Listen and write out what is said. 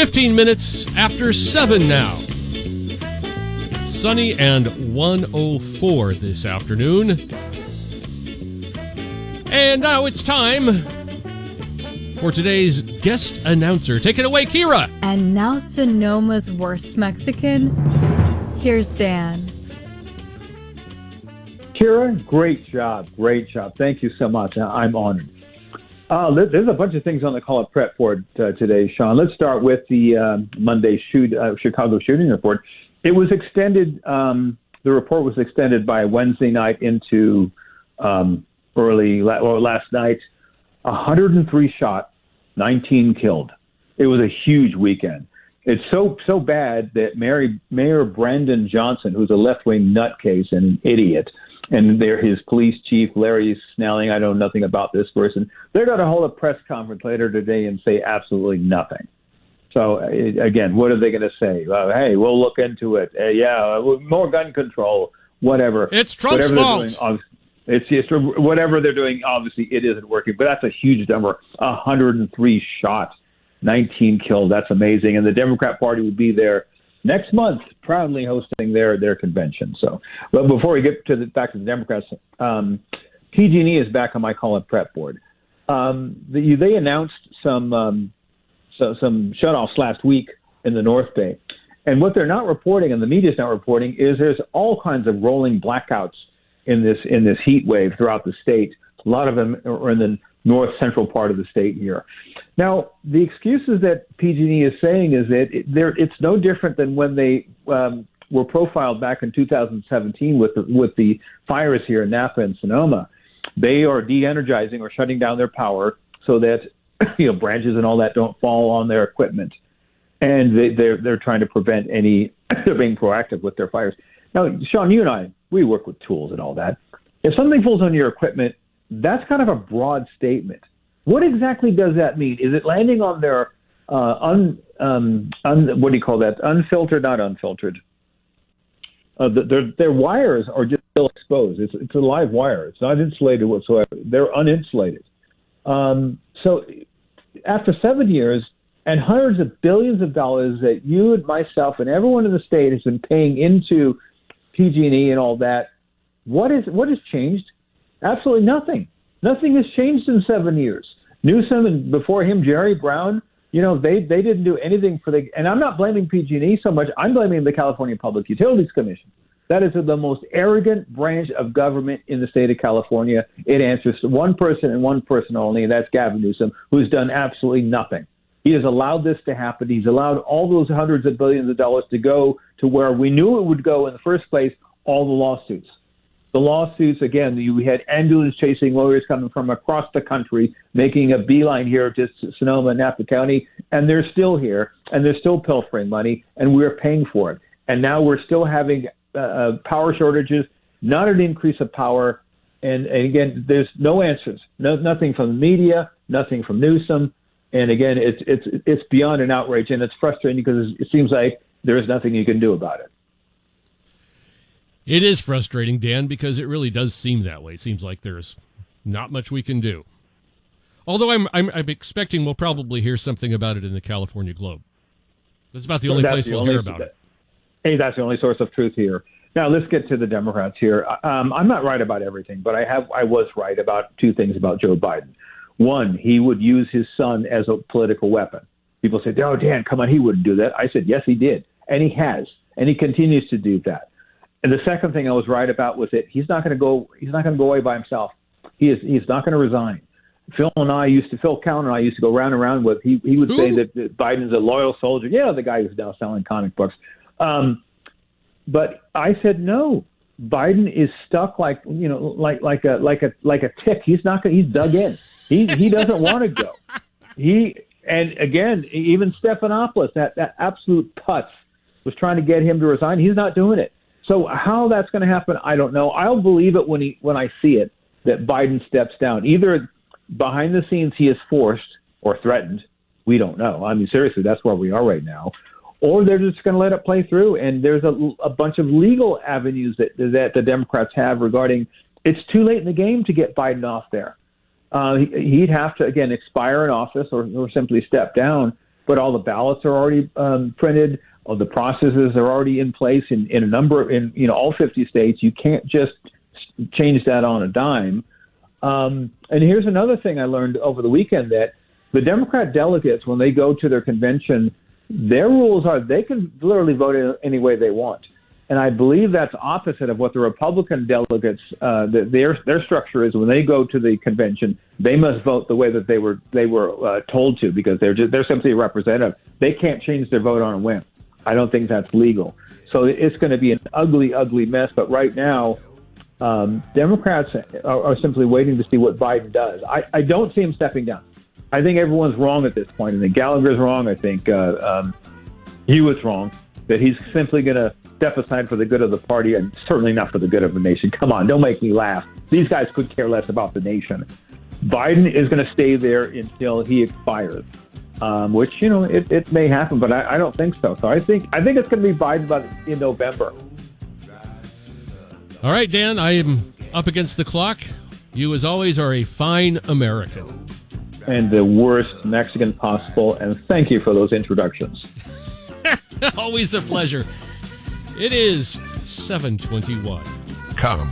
15 minutes after 7 now. Sunny and 104 this afternoon. And now it's time for today's guest announcer. Take it away, Kira. And now Sonoma's worst Mexican. Here's Dan. Kira, great job. Thank you so much. I'm honored. There's a bunch of things on the call-up prep board today, Sean. Let's start with the Monday Chicago shooting report. It was extended. The report was extended by Wednesday night into last night. 103 shot, 19 killed. It was a huge weekend. It's so bad that Mayor Brandon Johnson, who's a left-wing nutcase and an idiot, and his police chief, Larry Snelling, I know nothing about this person, they're going to hold a press conference later today and say absolutely nothing. So, again, what are they going to say? Hey, we'll look into it. More gun control, whatever. It's Trump's fault. It's just whatever they're doing, obviously, it isn't working. But that's a huge number, 103 shots, 19 killed. That's amazing. And the Democrat Party will be there next month, proudly hosting their convention. So, but before we get back to the Democrats, PG&E is back on my call-up prep board. They announced some shutoffs last week in the North Bay, and what they're not reporting, and the media's not reporting, is there's all kinds of rolling blackouts in this heat wave throughout the state. A lot of them are in the north central part of the state here. Now, the excuses that PG&E is saying is that it's no different than when they were profiled back in 2017 with the fires here in Napa and Sonoma. They are de-energizing or shutting down their power so that branches and all that don't fall on their equipment, and they're trying to prevent any. They're being proactive with their fires. Now, Sean, you and I, we work with tools and all that. If something falls on your equipment, that's kind of a broad statement. What exactly does that mean? Is it landing on their what do you call that? Unfiltered, not unfiltered. Their wires are just still exposed. It's a live wire. It's not insulated whatsoever. They're uninsulated. So after 7 years and hundreds of billions of dollars that you and myself and everyone in the state has been paying into PG&E and all that, what has changed? Absolutely nothing. Nothing has changed in 7 years. Newsom and before him, Jerry Brown, they didn't do anything and I'm not blaming PG&E so much. I'm blaming the California Public Utilities Commission. That is the most arrogant branch of government in the state of California. It answers to one person and one person only, and that's Gavin Newsom, who's done absolutely nothing. He has allowed this to happen. He's allowed all those hundreds of billions of dollars to go to where we knew it would go in the first place, all the lawsuits. The lawsuits, again, we had ambulance-chasing lawyers coming from across the country, making a beeline here to Sonoma and Napa County, and they're still here, and they're still pilfering money, and we're paying for it. And now we're still having power shortages, not an increase of power, and again, there's no answers, nothing from the media, nothing from Newsom, and again, it's beyond an outrage, and it's frustrating because it seems like there is nothing you can do about it. It is frustrating, Dan, because it really does seem that way. It seems like there's not much we can do. Although I'm expecting we'll probably hear something about it in the California Globe. That's about the only place we'll hear about it. Hey, that's the only source of truth here. Now, let's get to the Democrats here. I'm not right about everything, but I was right about two things about Joe Biden. One, he would use his son as a political weapon. People said, "Oh, Dan, come on, he wouldn't do that." I said, "Yes, he did, and he has, and he continues to do that." And the second thing I was right about was that he's not going to go away by himself. He's not going to resign. Phil Count and I used to go round and round with. He would say that Biden's a loyal soldier. Yeah, the guy who's now selling comic books. But I said no. Biden is stuck like a tick. He's not going. He's dug in. He doesn't want to go. And again, even Stephanopoulos, that absolute putz, was trying to get him to resign. He's not doing it. So how that's going to happen, I don't know. I'll believe it when I see it, that Biden steps down. Either behind the scenes he is forced or threatened. We don't know. I mean, seriously, that's where we are right now. Or they're just going to let it play through. And there's a bunch of legal avenues that the Democrats have regarding it's too late in the game to get Biden off there. He'd have to, again, expire in office or simply step down. but all the ballots are already printed. All the processes are already in place in a number in all 50 states. You can't just change that on a dime. And here's another thing I learned over the weekend, that the Democrat delegates, when they go to their convention, their rules are they can literally vote any way they want. And I believe that's opposite of what the Republican delegates, their structure is. When they go to the convention, they must vote the way that they were told to, because they're simply a representative. They can't change their vote on a whim. I don't think that's legal. So it's going to be an ugly, ugly mess. But right now, Democrats are simply waiting to see what Biden does. I don't see him stepping down. I think everyone's wrong at this point. I think Gallagher's wrong. I think he was wrong, that he's simply going to step aside for the good of the party and certainly not for the good of the nation. Come on, don't make me laugh. These guys could care less about the nation. Biden is going to stay there until he expires. Which, it may happen, but I don't think so. So I think it's going to be Biden in November. All right, Dan, I am up against the clock. You, as always, are a fine American. And the worst Mexican possible, and thank you for those introductions. Always a pleasure. It is 7:21. Come